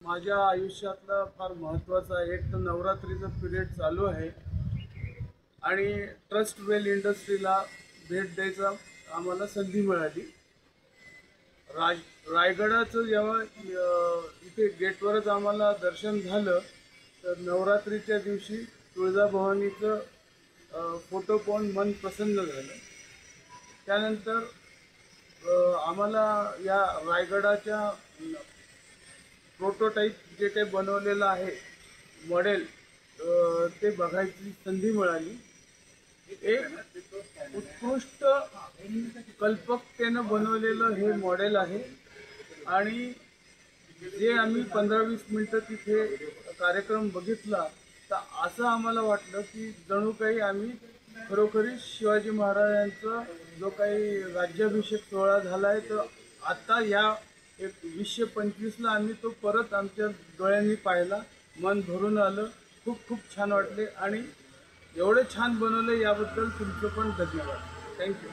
माझ्या आयुष्यातला फार महत्त्वाचा आहे. एक तर नवरात्रीचा पिरियड चालू आहे आणि ट्रस्ट वेल इंडस्ट्रीला भेट द्यायचा आम्हाला संधी मिळाली. रायगडाचं जेव्हा इथे गेटवरच आम्हाला दर्शन झालं तर नवरात्रीच्या दिवशी तुळजाभवानीचं फोटो पाहून मन प्रसन्न झालं. त्यानंतर आम्हाला या रायगडाच्या प्रोटोटाईप जे काही बनवलेलं आहे मॉडेल ते बघायची संधी मिळाली. एक उत्कृष्ट कल्पकतेनं बनवलेलं हे मॉडेल आहे आणि जे आम्ही 15-20 मिनटं तिथे कार्यक्रम बघितला तर असं आम्हाला वाटलं की जणू काही आम्ही खरोखरी शिवाजी महाराजांचा जो काही राज्याभिषेक सोहळा झाला आहे तर आता या 2025ला आम्ही तो परत आमच्या डोळ्यांनी पाहिला. मन भरून आलं. खूप खूप छान वाटले आणि एवढे छान बनवले याबद्दल तुमचं पण धन्यवाद. थँक्यू.